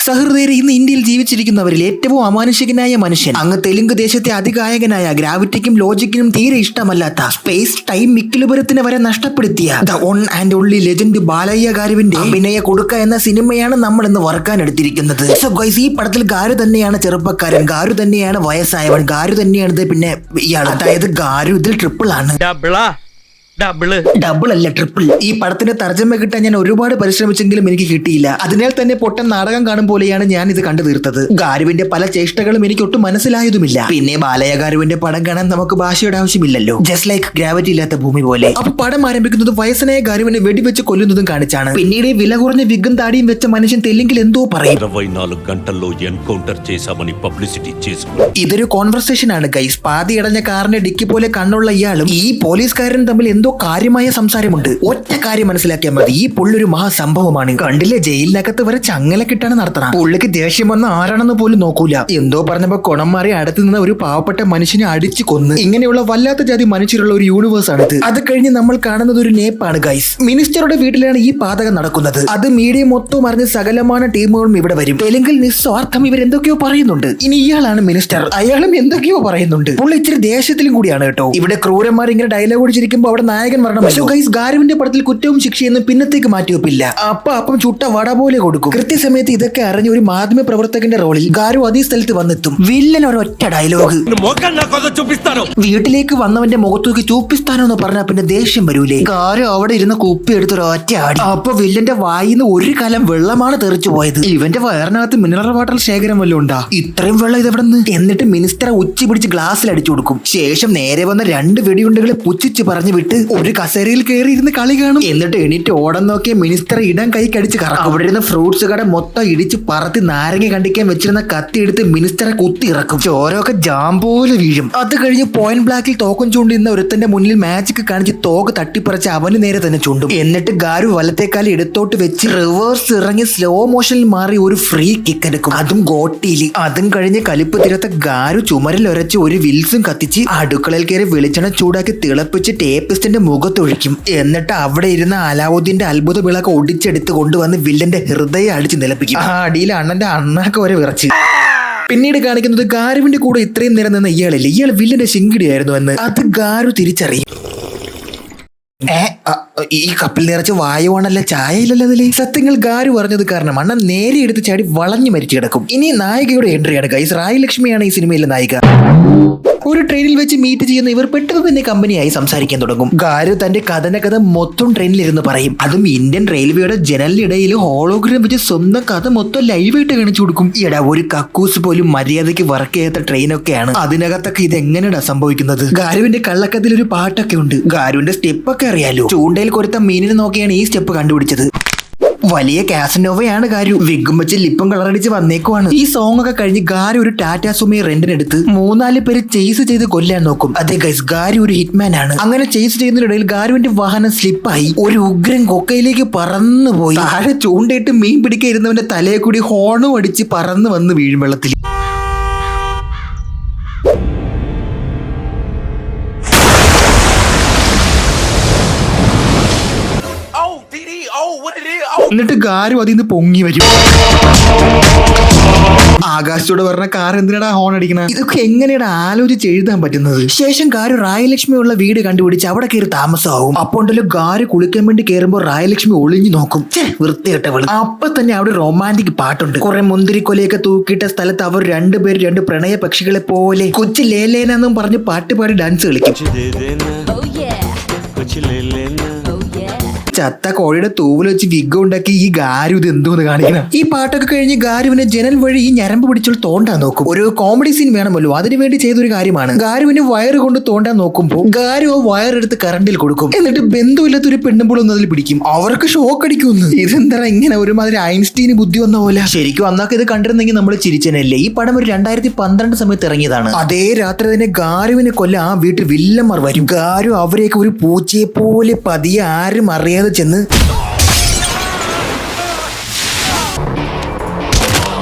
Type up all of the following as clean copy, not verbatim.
സഹൃദയരെ, ഇന്ന് ഇന്ത്യയിൽ ജീവിച്ചിരിക്കുന്നവരിൽ ഏറ്റവും അമാനുഷികനായ മനുഷ്യൻ, അങ്ങ് തെലുങ്ക് ദേശത്തെ അതികായകനായ, ഗ്രാവിറ്റിക്കും ലോജിക്കിനും തീരെ ഇഷ്ടമല്ലാത്ത, സ്പേസ് ടൈം ഇക്വിലിബ്രിയത്തിനെ വരെ നഷ്ടപ്പെടുത്തിയ the one and only legend Balayya ഗാരുവിന്റെ അഭിനയ കൊടുക്ക എന്ന സിനിമയാണ് നമ്മൾ ഇന്ന് വറക്കാൻ എടുത്തിരിക്കുന്നത്. സോ ഗൈസ്, ഈ പടത്തിൽ ഗാരു തന്നെയാണ് ചെറുപ്പക്കാരൻ, ഗാരു തന്നെയാണ് വയസ്സായവൻ, ഗാരു തന്നെയാണ് പിന്നെ ഇയാൾ. അതായത് ഗാരു ഇതിൽ ട്രിപ്പിൾ ആണ്. ഡബിൾ അല്ല, ട്രിപ്പിൾ. ഈ പടത്തിന്റെ തർജ്ജമ കിട്ടാൻ ഞാൻ ഒരുപാട് പരിശ്രമിച്ചെങ്കിലും എനിക്ക് കിട്ടിയില്ല. അതിനാൽ തന്നെ പൊട്ടൻ നാടകം കാണും പോലെയാണ് ഞാൻ ഇത് കണ്ടു തീർത്തത്. ഗാരുവിന്റെ പല ചേഷ്ടകളും എനിക്ക് ഒട്ടും മനസ്സിലായതുമില്ല. പിന്നെ ബാലയ്യ ഗാരുവിന്റെ പടം കാണാൻ നമുക്ക് ഭാഷയുടെ ആവശ്യമില്ലല്ലോ, ജസ്റ്റ് ലൈക്ക് ഗ്രാവിറ്റി ഇല്ലാത്ത ഭൂമി പോലെ. അപ്പൊ പടം ആരംഭിക്കുന്നത് വയസ്സനായ ഗാരുവിനെ വെടിവെച്ച് കൊല്ലുന്നതും കാണിച്ചാണ്. പിന്നീട് ഈ വില കുറഞ്ഞ വിഗും താടിയും വെച്ച മനുഷ്യൻ തെലുങ്കിൽ എന്തോ പറയും. 24 గంటల్లో എൻകൗണ്ടർ చేశామని പബ്ലിസിറ്റി ചെയ്തു. ഇതൊരു കോൺവെർസേഷൻ ആണ് ഗൈസ്. പാതി അടഞ്ഞ കാറിന്റെ ഡിക്കി പോലെ കണ്ണുള്ള ഇയാളും ഈ പോലീസുകാരനും തമ്മിൽ എന്തോ കാര്യമായ സംസാരമുണ്ട്. ഒറ്റ കാര്യം മനസ്സിലാക്കിയാൽ മതി, ഈ പുള്ളൊരു മഹാസംഭവമാണ്. കണ്ടില്ലേ, ജയിലിനകത്ത് വരെ ചങ്ങല കിട്ടാണ് നടത്തണം. പുള്ളിക്ക് ദേഷ്യം വന്ന ആരാണെന്ന് പോലും നോക്കൂല. എന്തോ പറഞ്ഞപ്പോ കുണം മാറി അടുത്ത് നിന്ന് ഒരു പാവപ്പെട്ട മനുഷ്യനെ അടിച്ചു കൊന്ന്. ഇങ്ങനെയുള്ള വല്ലാത്ത ജാതി മനുഷ്യരുള്ള ഒരു യൂണിവേഴ്സ് ആണിത്. അത് കഴിഞ്ഞ് നമ്മൾ കാണുന്നത് ഒരു നേപ്പാണ് ഗൈസ്. മിനിസ്റ്ററുടെ വീട്ടിലാണ് ഈ പാതകം നടക്കുന്നത്. അത് മീഡിയ മൊത്തം അറിഞ്ഞ് സകലமான ടീമുകളും ഇവിടെ വരും. തെലുങ്കിൽ നിസ്വാർത്ഥം ഇവരെന്തൊക്കെയോ പറയുന്നുണ്ട്. ഇനി ഇയാളാണ് മിനിസ്റ്റർ, അയാളും എന്തൊക്കെയോ പറയുന്നുണ്ട്. പുള്ളി ഇച്ചിരി ദേഷ്യത്തിലും കൂടിയാണ് കേട്ടോ. ഇവിടെ ക്രൂരന്മാർ ഇങ്ങനെ ഡയലോഗ് അടിച്ചിരിക്കുമ്പോൾ അവിടെ നായകൻ വരണം. ഗാരുവിന്റെ പടത്തിൽ കുറ്റവും ശിക്ഷയൊന്നും പിന്നത്തേക്ക് മാറ്റിവെപ്പില്ല. അപ്പം ചുട്ട വട പോലെ കൊടുക്കും. കൃത്യസമയത്ത് ഇതൊക്കെ അറിഞ്ഞ ഒരു മാധ്യമ പ്രവർത്തകന്റെ റോളിൽ ഗാരു അതേ സ്ഥലത്ത് വന്നെത്തും. വില്ലൻ ഒരൊറ്റ ഡയലോഗ്, വീട്ടിലേക്ക് വന്നവന്റെ മുഖത്തേക്ക് ചൂപ്പിസ്ഥാനോ എന്ന് പറഞ്ഞാൽ പിന്നെ ദേഷ്യം വരൂലേ. ഗാരു അവിടെ ഇരുന്ന് കുപ്പി എടുത്തൊരു ഒറ്റ ആടി. അപ്പൊ വില്ലന്റെ വായിന്ന് ഒരു കലം വെള്ളമാണ് തെറിച്ചു പോയത്. ഇവന്റെ വയറിനകത്ത് മിനറൽ വാട്ടർ ശേഖരം വല്ലതും ഉണ്ടാ? ഇത്രയും വെള്ളം ഇതെവിടെ നിന്ന്? എന്നിട്ട് മിനിസ്റ്ററെ ഉച്ചി പിടിച്ച് ഗ്ലാസ്സിൽ അടിച്ചു കൊടുക്കും. ശേഷം നേരെ വന്ന 2 വെടിയുണ്ടകളെ പുച്ഛിച്ച് പറഞ്ഞു വിട്ട് ഒരു കസേരയിൽ കയറി ഇരുന്ന് കളി കാണും. എന്നിട്ട് എണീറ്റ് ഓടം നോക്കിയ മിനിസ്റ്റർ ഇടം കൈ കടിച്ച് കറക്കും. അവിടെ ഇരുന്ന ഫ്രൂട്ട്സ് കട മൊത്തം ഇടിച്ച് പറത്തി നാരങ്ങ കണ്ടിക്കാൻ വെച്ചിരുന്ന കത്തി എടുത്ത് മിനിസ്റ്ററെ കുത്തി ഇറക്കും. ചോരൊക്കെ ജാം പോലെ വീഴും. അത് കഴിഞ്ഞ് പോയിന്റ് ബ്ലാക്കിൽ തോക്കം ചൂണ്ടിരുന്ന ഒരുത്തന്റെ മുന്നിൽ മാജിക് കാണിച്ച് തോക്ക് തട്ടിപ്പറിച്ച് അവന് നേരെ തന്നെ ചൂണ്ടും. എന്നിട്ട് ഗാരു വലത്തേക്കാലി എടുത്തോട്ട് വെച്ച് റിവേഴ്സ് ഇറങ്ങി സ്ലോ മോഷനിൽ മാറി ഒരു ഫ്രീ കിക്ക് എടുക്കും, അതും ഗോട്ടിയിൽ. അതും കഴിഞ്ഞ് കലിപ്പ് തിരത്ത ഗാരു ചുമരിൽ ഉരച്ച് ഒരു വിൽസും കത്തിച്ച് അടുക്കളയിൽ കയറി വെളിച്ചെണ്ണ ചൂടാക്കി തിളപ്പിച്ച് ടേപ്പിസ്റ്റിന്റെ മുഖത്തൊഴിക്കും. എന്നിട്ട് അവിടെ ഇരുന്ന അലാവുദ്ദീന്റെ അത്ഭുത വിളക്ക് ഒടിച്ചെടുത്ത് കൊണ്ടുവന്ന് വില്ലന്റെ ഹൃദയം അടിച്ച് നിലപ്പിക്കും. ആ അടിയിൽ അണ്ണന്റെ അണ്ണാക്ക് വരെ വിറച്ച്. പിന്നീട് കാണിക്കുന്നത് ഗാരുവിന്റെ കൂടെ ഇത്രയും നേരം നിന്ന ഇയാളില്ലേ, ഇയാൾ വില്ലന്റെ ശിങ്കിടിയായിരുന്നു എന്ന്. അത് ഗാരു തിരിച്ചറിയും. ഈ കപ്പിൽ നിറച്ച് വായുവാണല്ല, ചായ ഇല്ലല്ലോ അതില്. സത്യങ്ങൾ ഗാരു പറഞ്ഞത് കാരണം അണ്ണൻ നേരെ എടുത്ത് ചാടി വളഞ്ഞു മരിച്ചു കിടക്കും. ഇനി നായികയുടെ എൻട്രിയാണ് ഗൈസ്. റായി ലക്ഷ്മിയാണ് ഈ സിനിമയിലെ നായിക. ഒരു ട്രെയിനിൽ വെച്ച് മീറ്റ് ചെയ്യുന്ന ഇവർ പെട്ടെന്ന് തന്നെ കമ്പനിയായി സംസാരിക്കാൻ തുടങ്ങും. ഗാരു തന്റെ കഥ മൊത്തം ട്രെയിനിലിരുന്ന് പറയും. അതും ഇന്ത്യൻ റെയിൽവേയുടെ ജനലിനിടയിൽ ഹോളോഗ്രാം വെച്ച് സ്വന്തം കഥ മൊത്തം ലൈവായിട്ട് കാണിച്ചു കൊടുക്കും. ഈടാ, ഒരു കക്കൂസ് പോലും മര്യാദയ്ക്ക് വർക്ക് ചെയ്യാത്ത ട്രെയിനൊക്കെയാണ്. അതിനകത്തൊക്കെ ഇത് എങ്ങനെയാ സംഭവിക്കുന്നത്? ഗാരുവിന്റെ കള്ളക്കഥയിൽ ഒരു പാട്ടൊക്കെ ഉണ്ട്. ഗാരുവിന്റെ സ്റ്റെപ്പൊക്കെ അറിയാലോ. ചൂണ്ടയിൽ കൊരുത്ത മീനിനെ നോക്കിയാണ് ഈ സ്റ്റെപ്പ് കണ്ടുപിടിച്ചത്. വലിയ കാസനോവയാണ് ഗാരു. വിഗും വെച്ച് ലിപ്പും കളറടിച്ച് വന്നേക്കുവാണ്. ഈ സോങ് ഒക്കെ കഴിഞ്ഞ് ഗാരു ഒരു ടാറ്റാ സുമി റെന്റിനെടുത്ത് 3-4 പേര് ചേസ് ചെയ്ത് കൊല്ലാൻ നോക്കും. അതെ ഗൈസ്, ഗാരു ഒരു ഹിറ്റ്മാൻ ആണ്. അങ്ങനെ ചേസ് ചെയ്യുന്നതിനിടയിൽ ഗാരുവിന്റെ വാഹനം സ്ലിപ്പായി ഒരു ഉഗ്രൻ കൊക്കയിലേക്ക് പറന്നു പോയി. താഴെ ചൂണ്ടയിട്ട് മീൻ പിടിക്കാൻ ഇരുന്നവന്റെ തലയെ കൂടി ഹോണും അടിച്ച് പറന്ന് വന്ന് വീഴും വെള്ളത്തിൽ. എന്നിട്ട് ഗാരു അതിൽ നിന്ന് പൊങ്ങി വരും. ആകാശത്തോട് പറഞ്ഞ കാർ എന്തിനാടാ ഹോൺ അടിക്കണ? ഇതൊക്കെ എങ്ങനെയാണ് ആലോചിച്ച് എഴുതാൻ പറ്റുന്നത്? ശേഷം ഗാരു റായലക്ഷ്മി ഉള്ള വീട് കണ്ടുപിടിച്ച് അവിടെ കയറി താമസമാവും. അപ്പൊ ഉണ്ടല്ലോ, ഗാരു കുളിക്കാൻ വേണ്ടി കയറുമ്പോൾ റായലക്ഷ്മി ഒളിഞ്ഞു നോക്കും. വൃത്തികെട്ടവള്. അപ്പൊ തന്നെ അവിടെ റൊമാൻറ്റിക് പാട്ടുണ്ട്. കുറെ മുന്തിരിക്കൊലയൊക്കെ തൂക്കിയിട്ട സ്ഥലത്ത് അവർ 2 പേര് 2 പ്രണയ പക്ഷികളെ പോലെ കൊച്ചു ലേലേനെന്നും പറഞ്ഞ് പാട്ട് പാടി ഡാൻസ് കളിക്കും. ചത്ത കോഴിയുടെ തൂവൽ വെച്ച് വിഗ് ഉണ്ടാക്കി ഈ ഗാരു ഇത് എന്തോന്ന് കാണിക്കണം. ഈ പാട്ടൊക്കെ കഴിഞ്ഞ് ഗാരുവിനെ ജനൽ വഴി ഈ ഞരമ്പ് പിടിച്ചോൾ തോണ്ടാൻ നോക്കും. ഒരു കോമഡി സീൻ വേണമല്ലോ, അതിനുവേണ്ടി ചെയ്തൊരു കാര്യമാണ്. ഗാരുവിന് വയറ് കൊണ്ട് തോണ്ടാൻ നോക്കുമ്പോൾ ഗാരു ആ വയറെടുത്ത് കറണ്ടിൽ കൊടുക്കും. എന്നിട്ട് ബന്ധുവില്ലാത്തൊരു പെണ്ണുമ്പോഴൊന്നും അതിൽ പിടിക്കും. അവർക്ക് ഷോക്ക് അടിക്കുന്നു. ഇതെന്താ ഇങ്ങനെ ഒരുമാതിരി ഐൻസ്റ്റീന് ബുദ്ധി വന്ന പോലെ. ശരിക്കും അന്നൊക്കെ ഇത് കണ്ടിരുന്നെങ്കിൽ നമ്മൾ ചിരിച്ചനല്ലേ. ഈ പടം ഒരു 2012 സമയത്ത് ഇറങ്ങിയതാണ്. അതേ രാത്രി തന്നെ ഗാരുവിനെ കൊല്ലാൻ ആ വീട്ടിൽ വില്ലന്മാർ വരും. ഗാരു അവരെയൊക്കെ ഒരു പൂച്ചയെ പോലെ പതിയെ ആരും അറിയാതെ ചെന്ന്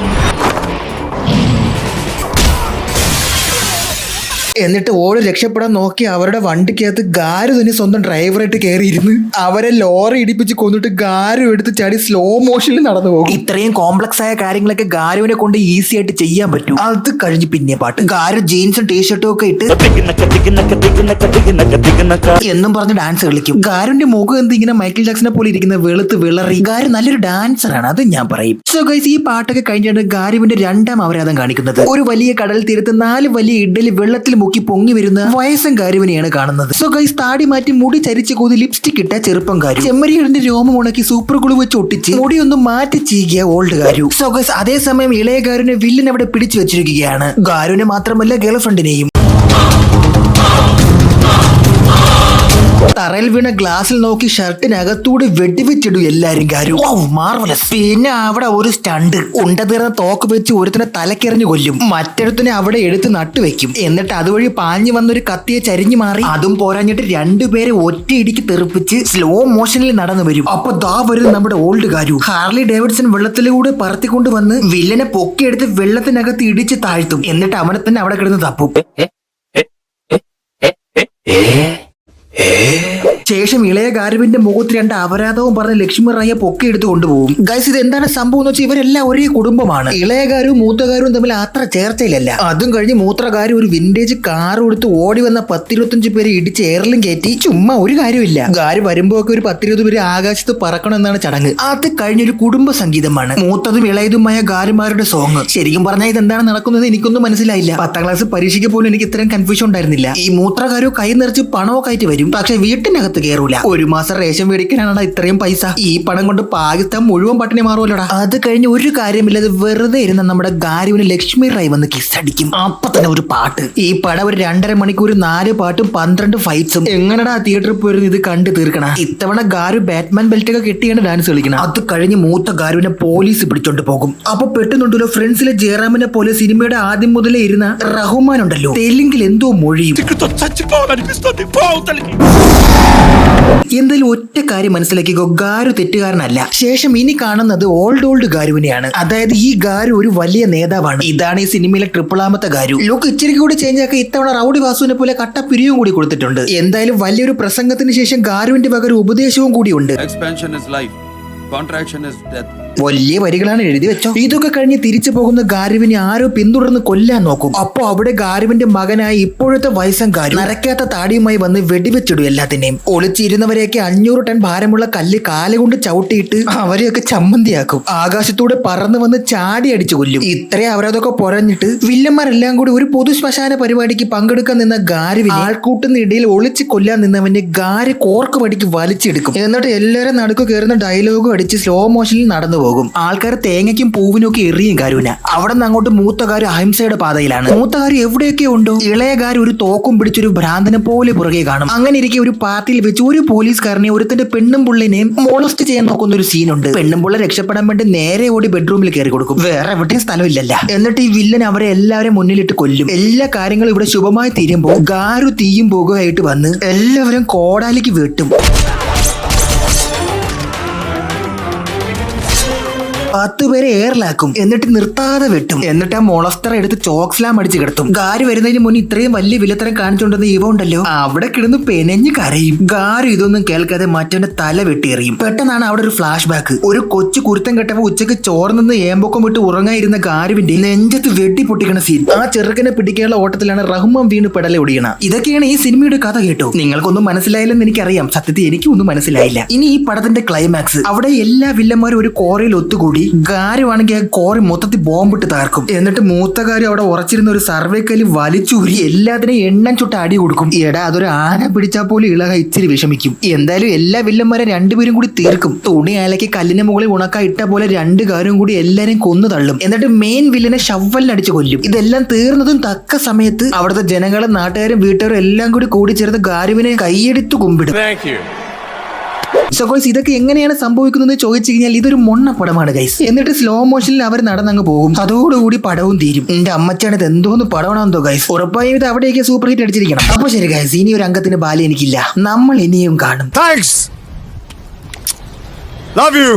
എന്നിട്ട് ഓടി രക്ഷപ്പെടാൻ നോക്കി അവരുടെ വണ്ടിക്കകത്ത് ഗാരു തന്നെ സ്വന്തം ഡ്രൈവറായിട്ട് കയറിയിരുന്ന് അവരെ ലോറി ഇടിപ്പിച്ച് കൊന്നിട്ട് ഗാരു എടുത്ത് ചാടി സ്ലോ മോഷനിൽ നടന്നു പോകും. ഇത്രയും കോംപ്ലക്സ് ആയ കാര്യങ്ങളൊക്കെ ഗാരുവിനെ കൊണ്ട് ഈസി ആയിട്ട് ചെയ്യാൻ പറ്റും. അത് കഴിഞ്ഞ് പിന്നെ പാട്ട്. ഗാരു ജീൻസും ടീഷർട്ടും ഒക്കെ ഇട്ട് എന്നും പറഞ്ഞ് ഡാൻസ് കളിക്കും. ഗാരുവിന്റെ മുഖം എന്ത് ഇങ്ങനെ മൈക്കിൾ ജാക്സനെ പോലെ ഇരിക്കുന്ന വെളുത്ത് വിളറി. ഗാരു നല്ലൊരു ഡാൻസറാണ്, അത് ഞാൻ പറയും. സോ ഗൈസ്, ഈ പാട്ടൊക്കെ കഴിഞ്ഞാണ് ഗാരുവിന്റെ രണ്ടാം അപരാധം കാണിക്കുന്നത്. ഒരു വലിയ കടൽ തീരത്ത് 4 വലിയ ഇഡലി വെള്ളത്തിൽ മുക്കി പൊങ്ങി വരുന്ന വയസ്സൻ ഗാരുവിനെയാണ് കാണുന്നത്. സോ ഗൈസ്, താടി മാറ്റി മുടി ചരിച്ച് കൂതി ലിപ്സ്റ്റിക് ഇട്ട ചെറുപ്പം ഗാരു, ചെമ്മരിയുടെ രോമം ഉണക്കി സൂപ്പർ ഗ്ലൂ വെച്ച് ഒട്ടിച്ച് മുടിയൊന്നും മാറ്റി ചീകിയ ഓൾഡ് ഗാരു. സോ ഗൈസ്, അതേസമയം ഇളയ ഗാരുവിനെ വില്ലൻ അവിടെ പിടിച്ചു വെച്ചിരിക്കുകയാണ്. ഗാരുവിനെ മാത്രമല്ല ഗേൾ ഫ്രണ്ടിനെയും. തറയിൽ വീണ ഗ്ലാസിൽ നോക്കി ഷർട്ടിനകത്തൂടെ വെടിവെച്ചിടും എല്ലാരും ഗാരു. മാർവലസ്. പിന്നെ അവിടെ ഒരു സ്റ്റണ്ട്. ഉണ്ടതീർന്ന തോക്ക് വെച്ച് ഒരുത്തിനെ തലക്കെറിഞ്ഞു കൊല്ലും, മറ്റൊരുത്തിനെ അവിടെ എടുത്ത് നട്ടുവെക്കും. എന്നിട്ട് അതുവഴി പാഞ്ഞു വന്നൊരു കത്തിയെ ചരിഞ്ഞു മാറി അതും പോരാഞ്ഞിട്ട് 2 പേരെ ഒറ്റ ഇടിക്ക് തെറിപ്പിച്ച് സ്ലോ മോഷനിൽ നടന്നു വരും. അപ്പൊ ദാ വരും നമ്മുടെ ഓൾഡ് ഗാരു. ഹാർലി ഡേവിഡ്സൺ വെള്ളത്തിലൂടെ പറത്തിക്കൊണ്ട് വന്ന് വില്ലനെ പൊക്കിയെടുത്ത് വെള്ളത്തിനകത്ത് ഇടിച്ച് താഴ്ത്തും. എന്നിട്ട് അവനെ തന്നെ അവിടെ കിടന്ന് തപ്പും. ശേഷം ഇളയ ഗാരുവിന്റെ മുഖത്ത് 2 അപരാധവും പറഞ്ഞ് ലക്ഷ്മി റായെ പൊക്കി എടുത്ത് കൊണ്ടുപോകും. ഗൈസ്, ഇത് എന്താണ് സംഭവം എന്ന് വെച്ചാൽ ഇവരെല്ലാം ഒരേ കുടുംബമാണ്. ഇളയ ഗാരുവും മൂത്ത ഗാരുവും തമ്മിൽ അത്ര ചേർച്ചയിലല്ല. അതും കഴിഞ്ഞ് മൂത്ര ഗാരു ഒരു വിന്റേജ് കാർ കൊടുത്ത് ഓടി വന്ന 10-25 പേരെ ഇടിച്ച് എയറിലും കയറ്റി. ചുമ്മാ ഒരു കാര്യമില്ല. ഗാരു വരുമ്പോ ഒക്കെ ഒരു 10-20 പേര് ആകാശത്ത് പറക്കണം എന്നാണ് ചടങ്ങ്. അത് കഴിഞ്ഞൊരു കുടുംബ സംഗീതമാണ്. മൂത്തതും ഇളയതുമായ ഗാരുമാരുടെ സോങ്. ശരിക്കും പറഞ്ഞാൽ ഇതെന്താണ് നടക്കുന്നത് എനിക്കൊന്നും മനസ്സിലായില്ല. 10ാം ക്ലാസ് പരീക്ഷയ്ക്ക് പോലും എനിക്ക് ഇത്രയും കൺഫ്യൂഷൻ ഉണ്ടായിരുന്നില്ല. ഈ മൂത്ര ഗാരു കൈ നിറച്ച് പണമൊക്കെ ആയിട്ട് വരും, പക്ഷെ വീട്ടിനകത്ത് കയറൂല. 1 മാസം റേഷൻ മേടിക്കാനാണ് ഇത്രയും പൈസ. ഈ പണം കൊണ്ട് പാകിസ്ഥാൻ മുഴുവൻ പട്ടിണി മാറുമല്ലോടാ. അത് കഴിഞ്ഞ് ഒരു കാര്യമില്ലാതെ വെറുതെ ഇരുന്ന നമ്മുടെ ഗാരുവിന് ലക്ഷ്മി റായ് വന്ന് കിസ് അടിക്കും. അപ്പൊ തന്നെ ഒരു പാട്ട്. ഈ പടം ഒരു 2.5 മണിക്കൂർ 4 പാട്ടും 12 ഫൈറ്റ്സും. എങ്ങനെടാ തിയേറ്ററിൽ പോയിരുന്ന് ഇത് കണ്ടു തീർക്കണ? ഇത്തവണ ഗാരു ബാറ്റ്മാൻ ബെൽറ്റ് ഒക്കെ കെട്ടിയാണ് ഡാൻസ് കളിക്കണം. അത് കഴിഞ്ഞ് മൂത്ത ഗാരുവിനെ പോലീസ് പിടിച്ചോണ്ട് പോകും. അപ്പൊ പെട്ടെന്നുണ്ടല്ലോ ഫ്രണ്ട്സിലെ ജയറാമിനെ പോലെ സിനിമയുടെ ആദ്യം മുതലേ ഇരുന്ന റഹ്മാൻ ഉണ്ടല്ലോ, തെലുങ്കിൽ എന്തോ മൊഴിയും. എന്തായാലും ഒറ്റ കാര്യം മനസ്സിലാക്കിക്കോ, ഗാരു തെറ്റുകാരനല്ല. ശേഷം ഇനി കാണുന്നത് ഓൾഡ് ഗാരുവിനെയാണ്. അതായത് ഈ ഗാരു ഒരു വലിയ നേതാവാണ്. ഇതാണ് ഈ സിനിമയിലെ ട്രിപ്പിളാമത്തെ ഗാരു. ലുക്ക് ഇച്ചിരി കൂടി ചേഞ്ച് ആക്കി ഇത്തവണ റൗഡി വാസുവിനെ പോലെ കട്ട പിരിവും കൂടി കൊടുത്തിട്ടുണ്ട്. എന്തായാലും വലിയൊരു പ്രസംഗത്തിന് ശേഷം ഗാരുവിന്റെ വക ഒരു ഉപദേശവും കൂടിയുണ്ട്. വലിയ വരികളാണ്, എഴുതി വെച്ചോ. ഇതൊക്കെ കഴിഞ്ഞ് തിരിച്ചു പോകുന്ന ഗാരുവിനെ ആരോ പിന്തുടർന്ന് കൊല്ലാൻ നോക്കും. അപ്പൊ അവിടെ ഗാരുവിന്റെ മകനായ ഇപ്പോഴത്തെ വയസ്സൻ ഗാരു നരക്കാത്ത താടിയുമായി വന്ന് വെടിവെച്ചിടും എല്ലാത്തിനെയും. ഒളിച്ചിരുന്നവരെയൊക്കെ 500 ടൺ ഭാരമുള്ള കല്ല് കാലുകൊണ്ട് ചവിട്ടിയിട്ട് അവരെയൊക്കെ ചമ്മന്തിയാക്കും. ആകാശത്തൂടെ പറന്ന് വന്ന് ചാടി അടിച്ചു കൊല്ലും. ഇത്രയും അവരതൊക്കെ പൊറഞ്ഞിട്ട് വില്ലന്മാരെല്ലാം കൂടി ഒരു പൊതു ശ്മശാന പരിപാടിക്ക് പങ്കെടുക്കാൻ നിന്ന ഗാരുവിനെ ആൾക്കൂട്ടുന്ന ഇടയിൽ ഒളിച്ച് കൊല്ലാൻ നിന്നവന്റെ ഗാര് കോർക്ക് പടിക്ക് വലിച്ചെടുക്കും. എന്നിട്ട് എല്ലാവരും നടുക്ക് കയറുന്ന ഡയലോഗും അടിച്ച് സ്ലോ മോഷനിൽ നടന്നു പോകും. ആൾക്കാർ തേങ്ങയ്ക്കും പൂവിനും ഒക്കെ എറിയും ഗാരുവിനെ. അവിടെ നിന്ന് അങ്ങോട്ട് മൂത്തകാര് അഹിംസയുടെ പാതയിലാണ്. മൂത്തകാര് എവിടെയൊക്കെ ഉണ്ടോ ഇളയകാര് ഒരു തോക്കും പിടിച്ചൊരു ഭ്രാന്തനെ പോലെ പുറകെ കാണും. അങ്ങനെ ഇരിക്കെ ഒരു പാർട്ടിയിൽ വെച്ച് ഒരു പോലീസുകാരനെ ഒരുത്തന്റെ പെണ്ണും പുള്ളിനെയും മോളസ്റ്റ് ചെയ്യാൻ നോക്കുന്ന ഒരു സീനുണ്ട്. പെണ്ണും പുള്ള രക്ഷപ്പെടാൻ വേണ്ടി നേരെ ഓടി ബെഡ്റൂമിൽ കയറി കൊടുക്കും. വേറെ എവിടെയും സ്ഥലമില്ലല്ല. എന്നിട്ട് ഈ വില്ലൻ അവരെ എല്ലാവരും മുന്നിലിട്ട് കൊല്ലും. എല്ലാ കാര്യങ്ങളും ഇവിടെ ശുഭമായി തീരുമ്പോൾ ഗാരു തീയും പോകുകയായിട്ട് വന്ന് എല്ലാവരും കോടാലിക്ക് വെട്ടും. 10 പേരെ എയറിലാക്കും. എന്നിട്ട് നിർത്താതെ വെട്ടും. എന്നിട്ട് ആ മോളസ്തറ എടുത്ത് ചോക്സ്ലാം അടിച്ച് കിടത്തും. ഗാരു വരുന്നതിന് മുന്നേ ഇത്രയും വലിയ വിലത്തരം കാണിച്ചുകൊണ്ടെന്ന് ഇവ ഉണ്ടല്ലോ, അവിടെ കിടന്ന് പെനഞ്ഞ് കരയും. ഗാരു ഇതൊന്നും കേൾക്കാതെ മറ്റവന്റെ തല വെട്ടിയെറിയും. പെട്ടെന്നാണ് അവിടെ ഒരു ഫ്ലാഷ് ബാക്ക്. ഒരു കൊച്ചു കുരുത്തം കെട്ടപ്പോ ഉച്ചക്ക് ചോർന്ന് ഏമ്പൊക്കം വിട്ട് ഉറങ്ങായിരുന്ന ഗാരുവിന്റെ നെഞ്ചത്ത് വെട്ടി പൊട്ടിക്കണ സീൻ. ആ ചെറുക്കനെ പിടിക്കാനുള്ള ഓട്ടത്തിലാണ് റഹ്മാൻ വീണ് പെടലെ ഒടിയണ. ഇതൊക്കെയാണ് ഈ സിനിമയുടെ കഥ. കേട്ടോ, നിങ്ങൾക്കൊന്നും മനസ്സിലായില്ലെന്ന് എനിക്കറിയാം. സത്യത്തിൽ എനിക്കും ഒന്നും മനസ്സിലായില്ല. ഇനി ഈ പടത്തിന്റെ ക്ലൈമാക്സ്. അവിടെ എല്ലാ വില്ലന്മാരും ഒരു കോറയിൽ ഒത്തുകൂടി ഗാരുവാണെങ്കിൽ ആ കോറി മൊത്തത്തിൽ ബോംബിട്ട് തകർക്കും. എന്നിട്ട് മൂത്തകാരും അവിടെ ഉറച്ചിരുന്ന ഒരു സർവേക്കല് വലിച്ചൂരി എല്ലാത്തിനെയും എണ്ണം ചുട്ട അടി കൊടുക്കും. എടാ, അതൊരു ആന പിടിച്ചാൽ പോലും ഇളക ഇച്ചിരി വിഷമിക്കും. എന്തായാലും എല്ലാ വില്ലന്മാരെ 2 പേരും കൂടി തീർക്കും. തുണി അലക്കി കല്ലിന് മുകളിൽ ഉണക്ക ഇട്ട പോലെ 2 കാരും കൂടി എല്ലാരെയും കൊന്നു തള്ളും. എന്നിട്ട് മെയിൻ വില്ലനെ ഷവ്വലിനടിച്ച് കൊല്ലും. ഇതെല്ലാം തീർന്നതും തക്ക സമയത്ത് അവിടുത്തെ ജനങ്ങളും നാട്ടുകാരും വീട്ടുകാരും എല്ലാം കൂടി ചേർന്ന് ഗാരുവിനെ കൈയെടുത്ത് കുമ്പിടും. സോ ഗൈസ്, ഇതൊക്കെ എങ്ങനെയാണ് സംഭവിക്കുന്നത് ചോദിച്ചു കഴിഞ്ഞാൽ ഇതൊരു മൊണ്ണ പടമാണ് ഗൈസ്. എന്നിട്ട് സ്ലോ മോഷനിൽ അവർ നടന്നങ്ങ് പോകും. അതോടുകൂടി പടവും തീരും. എന്റെ അമ്മച്ചാണ് ഇത് എന്തോന്ന് പടമാണെന്തോ ഗൈസ്. ഉറപ്പായും ഇത് അവിടേക്ക് സൂപ്പർ ഹിറ്റ് അടിച്ചിരിക്കണം. അപ്പൊ ശരി ഗൈസ്, ഇനി ഒരു അംഗത്തിന് ബാലി എനിക്കില്ല. നമ്മൾ ഇനിയും കാണും. Thanks. Love you.